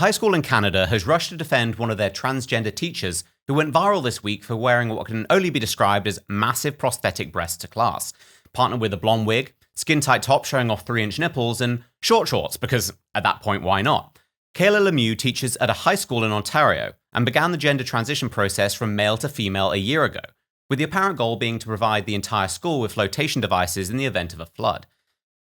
high school in Canada has rushed to defend one of their transgender teachers who went viral this week for wearing what can only be described as massive prosthetic breasts to class, partnered with a blonde wig, skin-tight top showing off 3-inch nipples, and short shorts, because at that point, why not? Kayla Lemieux teaches at a high school in Ontario and began the gender transition process from male to female a year ago, with the apparent goal being to provide the entire school with flotation devices in the event of a flood.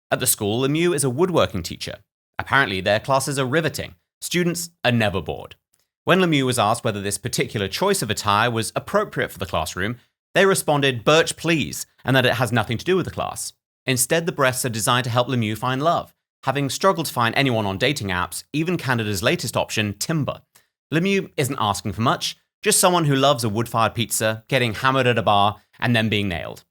At the school, Lemieux is a woodworking teacher. Apparently, their classes are riveting. Students are never bored. When Lemieux was asked whether this particular choice of attire was appropriate for the classroom, they responded, "Birch, please," and that it has nothing to do with the class. Instead, the breasts are designed to help Lemieux find love, having struggled to find anyone on dating apps, even Canada's latest option, Tinder. Lemieux isn't asking for much, just someone who loves a wood-fired pizza, getting hammered at a bar, and then being nailed.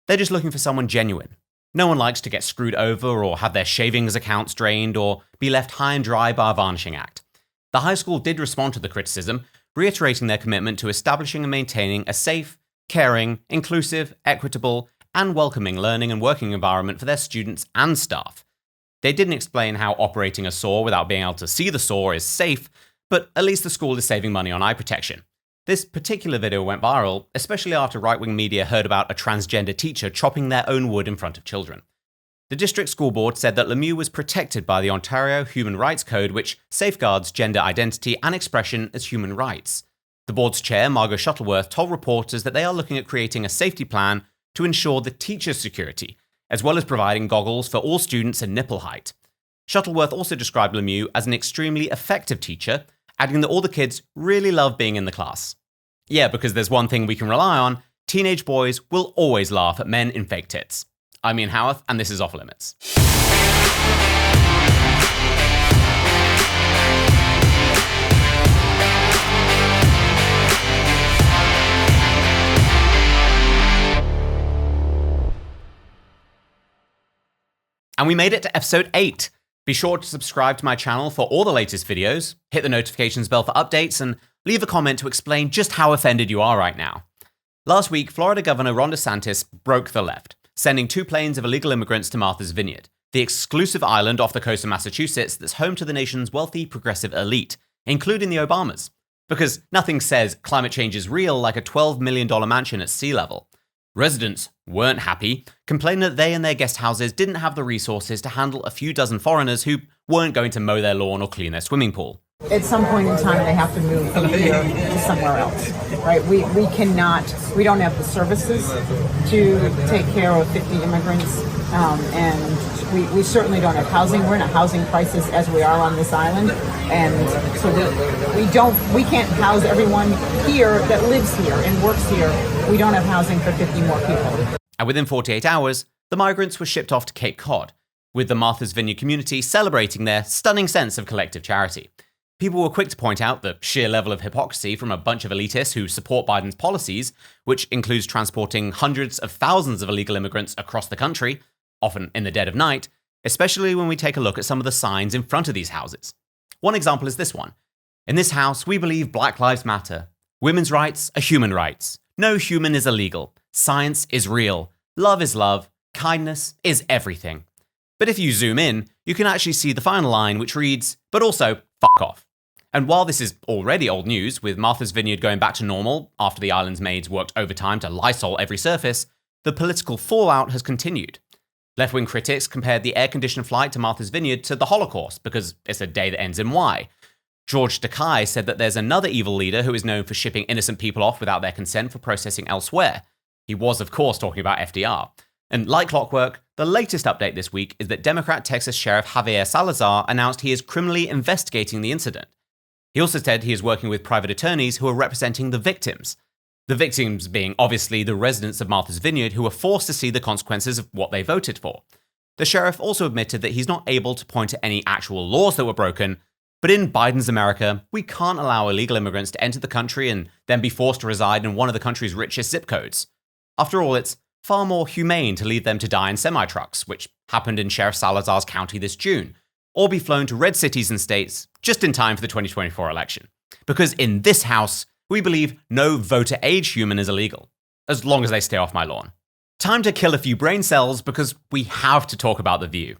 They're just looking for someone genuine. No one likes to get screwed over or have their shavings accounts drained or be left high and dry by a varnishing act. The high school did respond to the criticism, reiterating their commitment to establishing and maintaining a safe, caring, inclusive, equitable, and welcoming learning and working environment for their students and staff. They didn't explain how operating a saw without being able to see the saw is safe, but at least the school is saving money on eye protection. This particular video went viral, especially after right-wing media heard about a transgender teacher chopping their own wood in front of children. The district school board said that Lemieux was protected by the Ontario Human Rights Code, which safeguards gender identity and expression as human rights. The board's chair, Margot Shuttleworth, told reporters that they are looking at creating a safety plan to ensure the teacher's security, as well as providing goggles for all students in nipple height. Shuttleworth also described Lemieux as an extremely effective teacher, adding that all the kids really love being in the class. Yeah, because there's one thing we can rely on: teenage boys will always laugh at men in fake tits. I'm Ian Haworth, and this is Off Limits. And we made it to episode 8. Be sure to subscribe to my channel for all the latest videos, hit the notifications bell for updates, and leave a comment to explain just how offended you are right now. Last week, Florida Governor Ron DeSantis broke the left, sending 2 planes of illegal immigrants to Martha's Vineyard, the exclusive island off the coast of Massachusetts that's home to the nation's wealthy progressive elite, including the Obamas. Because nothing says climate change is real like a $12 million mansion at sea level. Residents weren't happy, complaining that they and their guest houses didn't have the resources to handle a few dozen foreigners who weren't going to mow their lawn or clean their swimming pool. At some point in time, they have to move from here to somewhere else, right? We don't have the services to take care of 50 immigrants, and we certainly don't have housing. We're in a housing crisis as we are on this island, and so we can't house everyone here that lives here and works here. We don't have housing for 50 more people. And within 48 hours, the migrants were shipped off to Cape Cod, with the Martha's Vineyard community celebrating their stunning sense of collective charity. People were quick to point out the sheer level of hypocrisy from a bunch of elitists who support Biden's policies, which includes transporting hundreds of thousands of illegal immigrants across the country, often in the dead of night, especially when we take a look at some of the signs in front of these houses. One example is this one. In this house, we believe Black Lives Matter. Women's rights are human rights. No human is illegal. Science is real. Love is love. Kindness is everything. But if you zoom in, you can actually see the final line, which reads, "But also, fuck off." And while this is already old news, with Martha's Vineyard going back to normal after the island's maids worked overtime to Lysol every surface, the political fallout has continued. Left-wing critics compared the air-conditioned flight to Martha's Vineyard to the Holocaust because it's a day that ends in Y. George Takei said that there's another evil leader who is known for shipping innocent people off without their consent for processing elsewhere. He was, of course, talking about FDR. And like clockwork, the latest update this week is that Democrat Texas Sheriff Javier Salazar announced he is criminally investigating the incident. He also said he is working with private attorneys who are representing the victims. The victims being obviously the residents of Martha's Vineyard who were forced to see the consequences of what they voted for. The sheriff also admitted that he's not able to point to any actual laws that were broken, but in Biden's America, we can't allow illegal immigrants to enter the country and then be forced to reside in one of the country's richest zip codes. After all, it's far more humane to leave them to die in semi-trucks, which happened in Sheriff Salazar's county this June, or be flown to red cities and states just in time for the 2024 election. Because in this house, we believe no voter-age human is illegal, as long as they stay off my lawn. Time to kill a few brain cells because we have to talk about The View.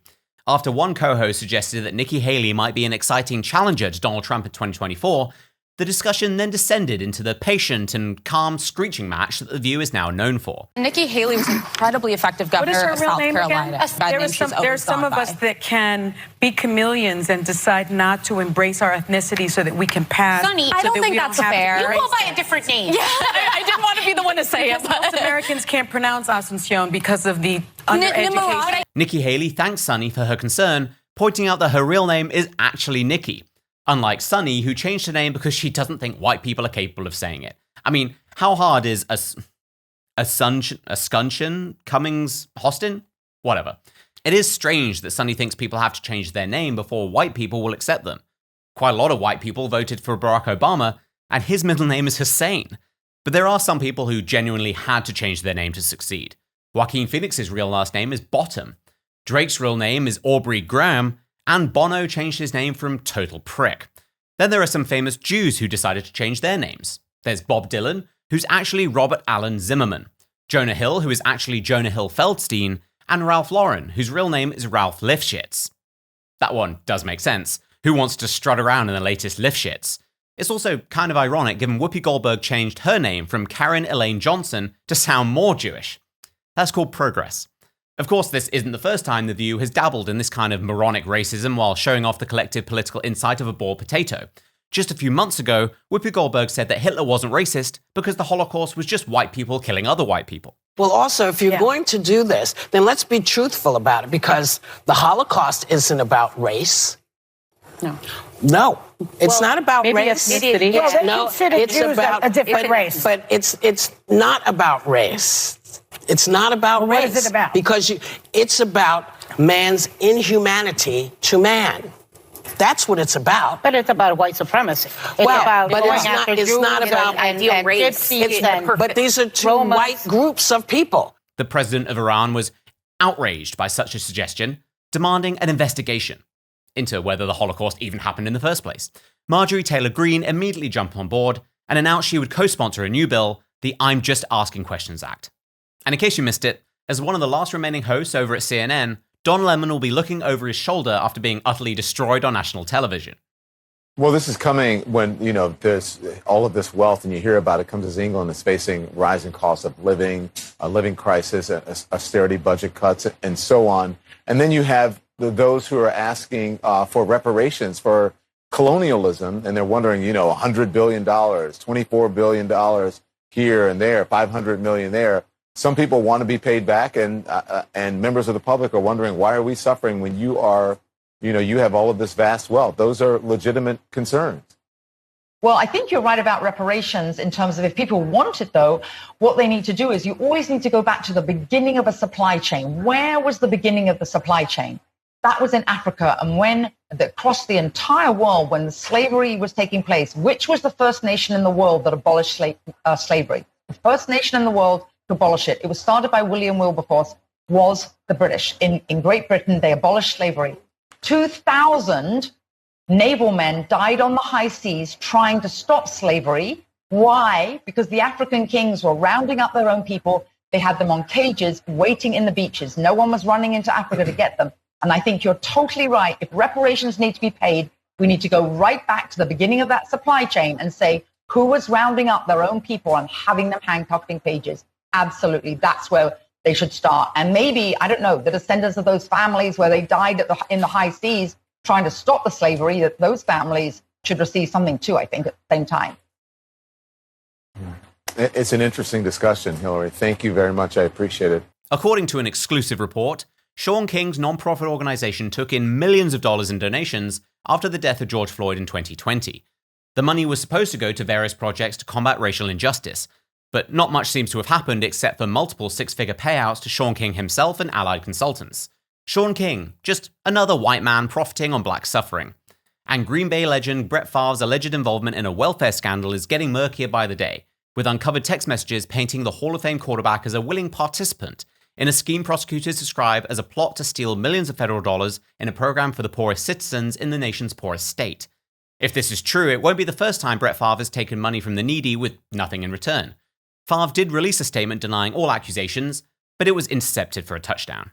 After one co-host suggested that Nikki Haley might be an exciting challenger to Donald Trump in 2024, the discussion then descended into the patient and calm screeching match that The View is now known for. Nikki Haley was an incredibly effective governor of South Carolina. There's some of us that can be chameleons and decide not to embrace our ethnicity so that we can pass. Sonny, I don't think that's fair. You go by a different name. Yeah, I didn't want to be the one to say it. Most Americans can't pronounce Asuncion because of the undereducation. Nikki Haley thanked Sunny for her concern, pointing out that her real name is actually Nikki. Unlike Sunny, who changed her name because she doesn't think white people are capable of saying it. I mean, how hard is a scuncheon, Cummings, Hostin? Whatever. It is strange that Sunny thinks people have to change their name before white people will accept them. Quite a lot of white people voted for Barack Obama, and his middle name is Hussein. But there are some people who genuinely had to change their name to succeed. Joaquin Phoenix's real last name is Bottom. Drake's real name is Aubrey Graham, and Bono changed his name from Total Prick. Then there are some famous Jews who decided to change their names. There's Bob Dylan, who's actually Robert Allen Zimmerman, Jonah Hill, who is actually Jonah Hill Feldstein, and Ralph Lauren, whose real name is Ralph Lifshitz. That one does make sense. Who wants to strut around in the latest Lifshitz? It's also kind of ironic given Whoopi Goldberg changed her name from Karen Elaine Johnson to sound more Jewish. That's called progress. Of course, this isn't the first time The View has dabbled in this kind of moronic racism while showing off the collective political insight of a boiled potato. Just a few months ago, Whoopi Goldberg said that Hitler wasn't racist because the Holocaust was just white people killing other white people. Well, also, if you're going to do this, then let's be truthful about it, because the Holocaust isn't about race. No, it's not about race. It is. It's about a different race. But it's not about race. It's not about race. What is it about? Because it's about man's inhumanity to man. That's what it's about. But it's about white supremacy. It's about but going it's after not. It's Jews not about and race. But these are two white groups of people. The president of Iran was outraged by such a suggestion, demanding an investigation into whether the Holocaust even happened in the first place. Marjorie Taylor Greene immediately jumped on board and announced she would co-sponsor a new bill, the I'm Just Asking Questions Act. And in case you missed it, as one of the last remaining hosts over at CNN, Don Lemon will be looking over his shoulder after being utterly destroyed on national television. Well, this is coming when, there's all of this wealth and you hear about it comes as England is facing rising costs of living, a living crisis, austerity budget cuts, and so on. And then you have those who are asking for reparations for colonialism, and they're wondering, $100 billion, $24 billion here and there, $500 million there. Some people want to be paid back, and members of the public are wondering, why are we suffering when you are, you have all of this vast wealth? Those are legitimate concerns. Well, I think you're right about reparations in terms of if people want it, though, what they need to do is you always need to go back to the beginning of a supply chain. Where was the beginning of the supply chain? That was in Africa. And when across the entire world, when slavery was taking place, which was the first nation in the world that abolished slavery? The first nation in the world to abolish it. It was started by William Wilberforce, was the British. In Great Britain, they abolished slavery. 2,000 naval men died on the high seas trying to stop slavery. Why? Because the African kings were rounding up their own people. They had them on cages waiting in the beaches. No one was running into Africa to get them. And I think you're totally right. If reparations need to be paid, we need to go right back to the beginning of that supply chain and say, who was rounding up their own people and having them handcuffed in cages? Absolutely. That's where they should start. And maybe, I don't know, the descendants of those families where they died in the high seas trying to stop the slavery, that those families should receive something too, I think, at the same time. It's an interesting discussion, Hillary. Thank you very much. I appreciate it. According to an exclusive report, Shaun King's non-profit organization took in millions of dollars in donations after the death of George Floyd in 2020. The money was supposed to go to various projects to combat racial injustice, but not much seems to have happened except for multiple six-figure payouts to Shaun King himself and allied consultants. Shaun King, just another white man profiting on black suffering. And Green Bay legend Brett Favre's alleged involvement in a welfare scandal is getting murkier by the day, with uncovered text messages painting the Hall of Fame quarterback as a willing participant in a scheme prosecutors describe as a plot to steal millions of federal dollars in a program for the poorest citizens in the nation's poorest state. If this is true, it won't be the first time Brett Favre has taken money from the needy with nothing in return. Favre did release a statement denying all accusations, but it was intercepted for a touchdown.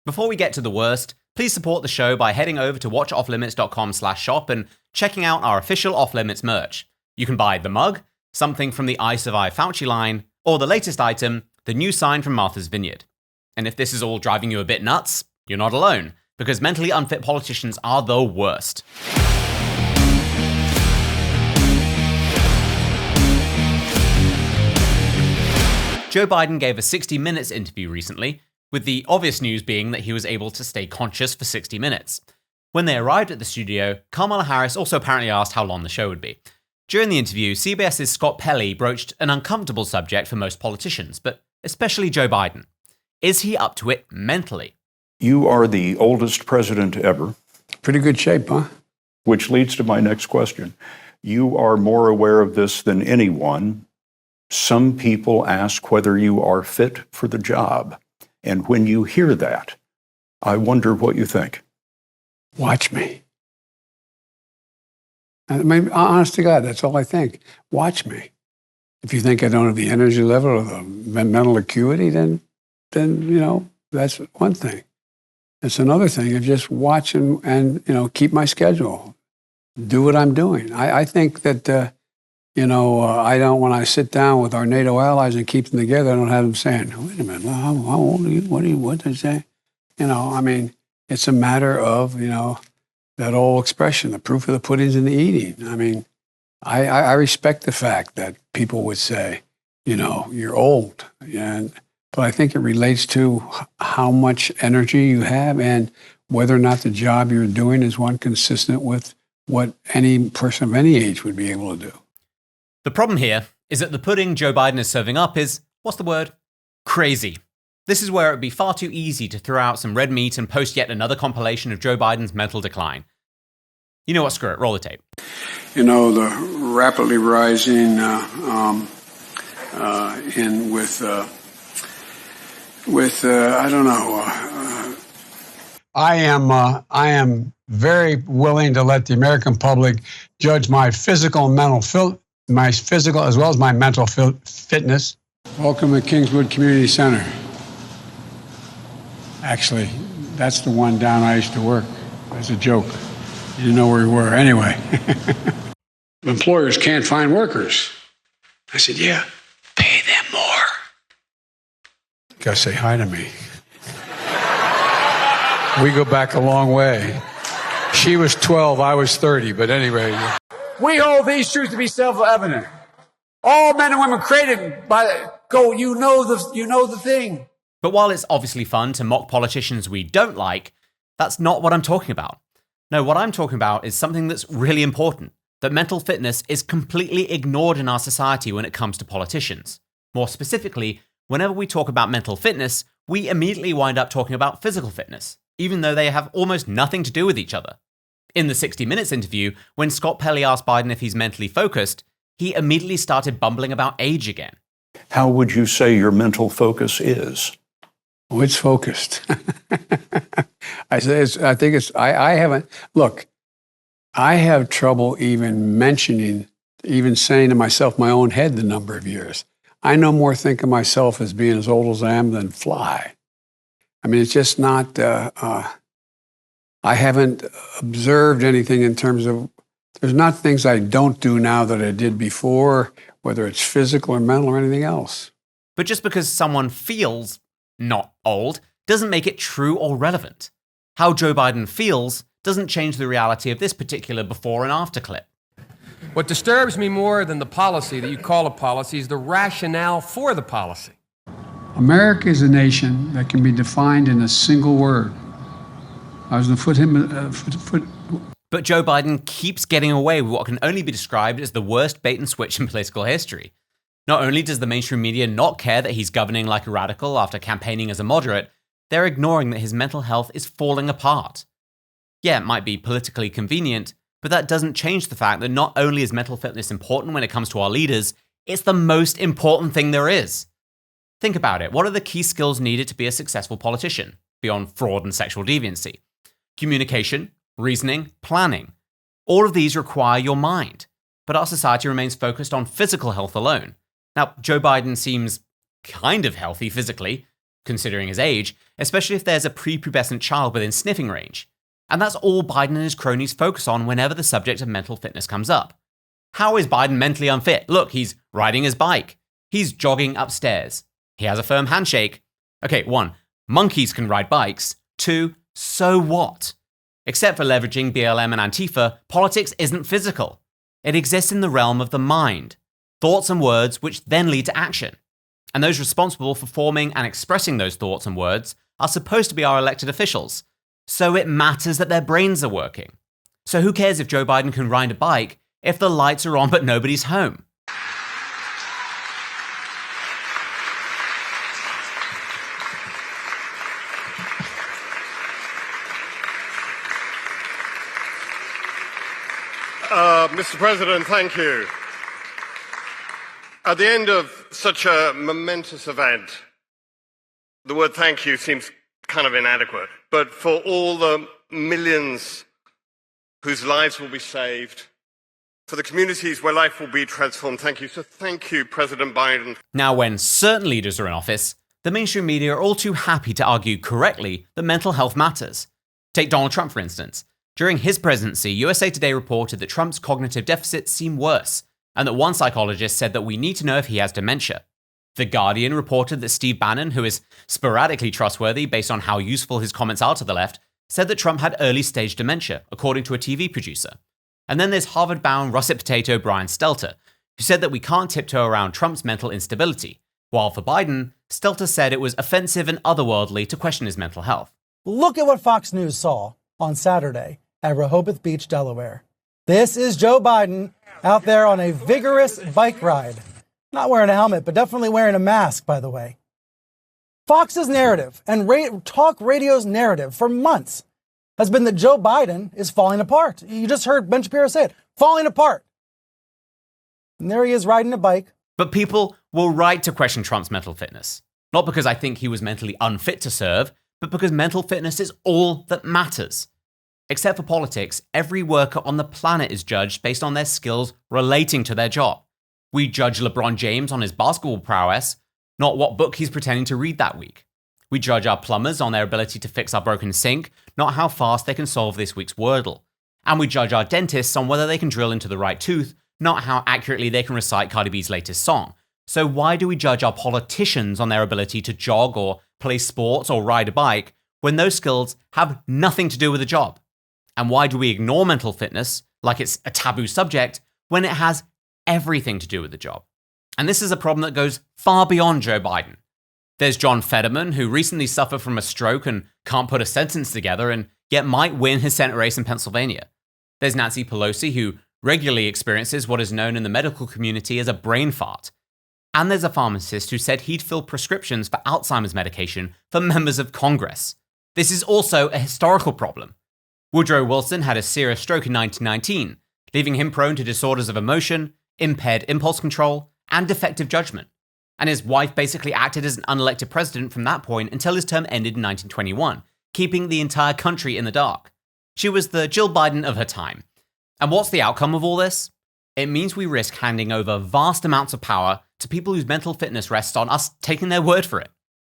Before we get to the worst, please support the show by heading over to watchofflimits.com/shop and checking out our official Off Limits merch. You can buy the mug, something from the I Survive Fauci line, or the latest item, the new sign from Martha's Vineyard. And if this is all driving you a bit nuts, you're not alone, because mentally unfit politicians are the worst. Joe Biden gave a 60 Minutes interview recently, with the obvious news being that he was able to stay conscious for 60 minutes. When they arrived at the studio, Kamala Harris also apparently asked how long the show would be. During the interview, CBS's Scott Pelley broached an uncomfortable subject for most politicians, but especially Joe Biden. Is he up to it mentally? You are the oldest president ever. Pretty good shape, huh? Which leads to my next question. You are more aware of this than anyone. Some people ask whether you are fit for the job. And when you hear that, I wonder what you think. Watch me. I mean, honest to God, that's all I think. Watch me. If you think I don't have the energy level or the mental acuity, then that's one thing. It's another thing of just watch and keep my schedule. Do what I'm doing. I think that, I don't, when I sit down with our NATO allies and keep them together, I don't have them saying, wait a minute, how old are you? What did they say? It's a matter of, that old expression, the proof of the pudding's in the eating. I mean, I respect the fact that people would say, you're old. But I think it relates to how much energy you have and whether or not the job you're doing is one consistent with what any person of any age would be able to do. The problem here is that the pudding Joe Biden is serving up is, what's the word? Crazy. This is where it would be far too easy to throw out some red meat and post yet another compilation of Joe Biden's mental decline. You know what, screw it, roll the tape. The rapidly rising I am very willing to let the American public judge my physical and mental my physical as well as my mental fitness. Welcome to Kingswood Community Center. Actually, that's the one down I used to work. That's a joke. You didn't know where we were. Anyway, employers can't find workers. I said, yeah, pay them more. You gotta say hi to me. We go back a long way. She was 12, I was 30, but anyway. We hold these truths to be self-evident. All men and women created by you know the thing. But while it's obviously fun to mock politicians we don't like, that's not what I'm talking about. No, what I'm talking about is something that's really important, that mental fitness is completely ignored in our society when it comes to politicians. More specifically, whenever we talk about mental fitness, we immediately wind up talking about physical fitness, even though they have almost nothing to do with each other. In the 60 Minutes interview, when Scott Pelley asked Biden if he's mentally focused, he immediately started bumbling about age again. How would you say your mental focus is? Oh, it's focused. I have trouble even saying to myself my own head the number of years. I no more think of myself as being as old as I am than fly. I mean, it's just not, I haven't observed anything in terms of, there's not things I don't do now that I did before, whether it's physical or mental or anything else. But just because someone feels not old doesn't make it true or relevant. How Joe Biden feels doesn't change the reality of this particular before and after clip. What disturbs me more than the policy that you call a policy is the rationale for the policy. America is a nation that can be defined in a single word. I was going to put But Joe Biden keeps getting away with what can only be described as the worst bait and switch in political history. Not only does the mainstream media not care that he's governing like a radical after campaigning as a moderate, they're ignoring that his mental health is falling apart. Yeah, it might be politically convenient, but that doesn't change the fact that not only is mental fitness important when it comes to our leaders, it's the most important thing there is. Think about it. What are the key skills needed to be a successful politician, beyond fraud and sexual deviancy? Communication, reasoning, planning. All of these require your mind, but our society remains focused on physical health alone. Now, Joe Biden seems kind of healthy physically, considering his age, especially if there's a prepubescent child within sniffing range. And that's all Biden and his cronies focus on whenever the subject of mental fitness comes up. How is Biden mentally unfit? Look, he's riding his bike. He's jogging upstairs. He has a firm handshake. Okay, 1, monkeys can ride bikes. 2, so what? Except for leveraging BLM and Antifa, politics isn't physical. It exists in the realm of the mind. Thoughts and words which then lead to action. And those responsible for forming and expressing those thoughts and words are supposed to be our elected officials. So it matters that their brains are working. So who cares if Joe Biden can ride a bike if the lights are on but nobody's home? Mr. President, thank you. At the end of such a momentous event, the word thank you seems kind of inadequate. But for all the millions whose lives will be saved, for the communities where life will be transformed, thank you. So thank you, President Biden. Now, when certain leaders are in office, the mainstream media are all too happy to argue correctly that mental health matters. Take Donald Trump, for instance. During his presidency, USA Today reported that Trump's cognitive deficits seem worse, and that one psychologist said that we need to know if he has dementia. The Guardian reported that Steve Bannon, who is sporadically trustworthy based on how useful his comments are to the left, said that Trump had early-stage dementia, according to a TV producer. And then there's Harvard-bound russet potato Brian Stelter, who said that we can't tiptoe around Trump's mental instability, while for Biden, Stelter said it was offensive and otherworldly to question his mental health. Look at what Fox News saw on Saturday at Rehoboth Beach, Delaware. This is Joe Biden out there on a vigorous bike ride. Not wearing a helmet, but definitely wearing a mask, by the way. Fox's narrative and talk radio's narrative for months has been that Joe Biden is falling apart. You just heard Ben Shapiro say it, falling apart. And there he is riding a bike. But people will right to question Trump's mental fitness. Not because I think he was mentally unfit to serve, but because mental fitness is all that matters. Except for politics, every worker on the planet is judged based on their skills relating to their job. We judge LeBron James on his basketball prowess, not what book he's pretending to read that week. We judge our plumbers on their ability to fix our broken sink, not how fast they can solve this week's Wordle. And we judge our dentists on whether they can drill into the right tooth, not how accurately they can recite Cardi B's latest song. So why do we judge our politicians on their ability to jog or play sports or ride a bike when those skills have nothing to do with the job? And why do we ignore mental fitness like it's a taboo subject when it has everything to do with the job? And this is a problem that goes far beyond Joe Biden. There's John Fetterman, who recently suffered from a stroke and can't put a sentence together and yet might win his Senate race in Pennsylvania. There's Nancy Pelosi, who regularly experiences what is known in the medical community as a brain fart. And there's a pharmacist who said he'd fill prescriptions for Alzheimer's medication for members of Congress. This is also a historical problem. Woodrow Wilson had a serious stroke in 1919, leaving him prone to disorders of emotion, impaired impulse control, and defective judgment. And his wife basically acted as an unelected president from that point until his term ended in 1921, keeping the entire country in the dark. She was the Jill Biden of her time. And what's the outcome of all this? It means we risk handing over vast amounts of power to people whose mental fitness rests on us taking their word for it.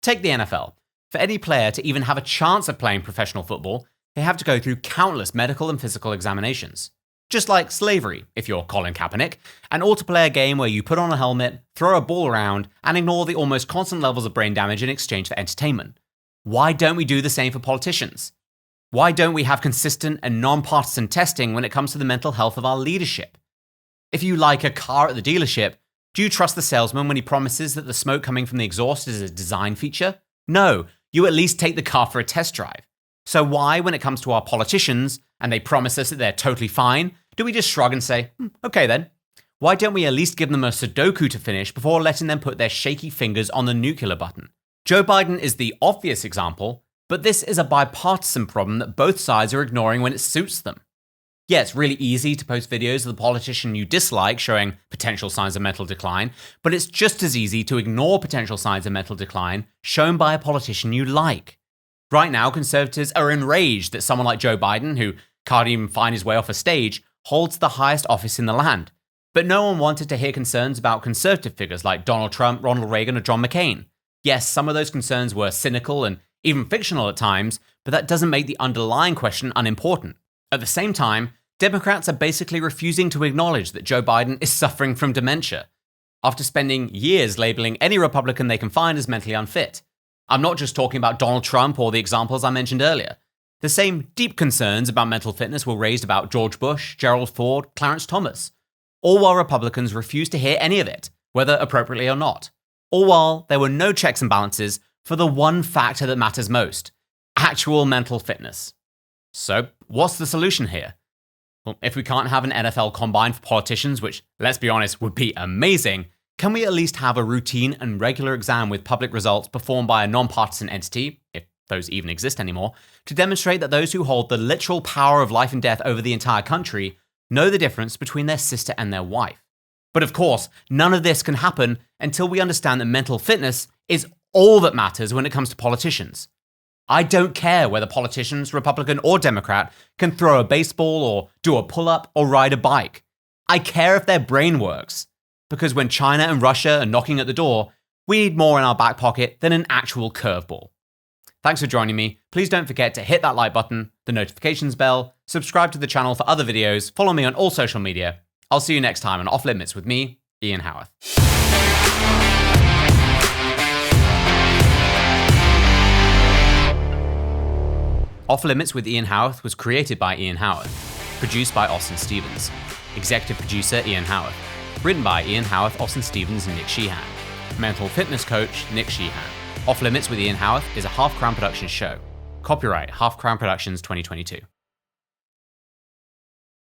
Take the NFL. For any player to even have a chance of playing professional football, they have to go through countless medical and physical examinations. Just like slavery, if you're Colin Kaepernick, and or to play a game where you put on a helmet, throw a ball around, and ignore the almost constant levels of brain damage in exchange for entertainment. Why don't we do the same for politicians? Why don't we have consistent and non-partisan testing when it comes to the mental health of our leadership? If you like a car at the dealership, do you trust the salesman when he promises that the smoke coming from the exhaust is a design feature? No, you at least take the car for a test drive. So why, when it comes to our politicians, and they promise us that they're totally fine, do we just shrug and say, okay then? Why don't we at least give them a Sudoku to finish before letting them put their shaky fingers on the nuclear button? Joe Biden is the obvious example, but this is a bipartisan problem that both sides are ignoring when it suits them. Yeah, it's really easy to post videos of the politician you dislike showing potential signs of mental decline, but it's just as easy to ignore potential signs of mental decline shown by a politician you like. Right now, conservatives are enraged that someone like Joe Biden, who can't even find his way off a stage, holds the highest office in the land. But no one wanted to hear concerns about conservative figures like Donald Trump, Ronald Reagan, or John McCain. Yes, some of those concerns were cynical and even fictional at times, but that doesn't make the underlying question unimportant. At the same time, Democrats are basically refusing to acknowledge that Joe Biden is suffering from dementia, after spending years labeling any Republican they can find as mentally unfit. I'm not just talking about Donald Trump or the examples I mentioned earlier. The same deep concerns about mental fitness were raised about George Bush, Gerald Ford, Clarence Thomas, all while Republicans refused to hear any of it, whether appropriately or not. All while there were no checks and balances for the one factor that matters most: actual mental fitness. So, what's the solution here? Well, if we can't have an NFL combine for politicians, which, let's be honest, would be amazing, can we at least have a routine and regular exam with public results performed by a nonpartisan entity, if those even exist anymore, to demonstrate that those who hold the literal power of life and death over the entire country know the difference between their sister and their wife? But of course, none of this can happen until we understand that mental fitness is all that matters when it comes to politicians. I don't care whether politicians, Republican or Democrat, can throw a baseball or do a pull-up or ride a bike. I care if their brain works. Because when China and Russia are knocking at the door, we need more in our back pocket than an actual curveball. Thanks for joining me. Please don't forget to hit that like button, the notifications bell, subscribe to the channel for other videos, follow me on all social media. I'll see you next time on Off Limits with me, Ian Haworth. Off Limits with Ian Haworth was created by Ian Haworth, produced by Austin Stevens, executive producer Ian Haworth, written by Ian Haworth, Austin Stevens, and Nick Sheehan, mental fitness coach Nick Sheehan. Off Limits with Ian Haworth is a Half Crown Productions show. Copyright Half Crown Productions 2022.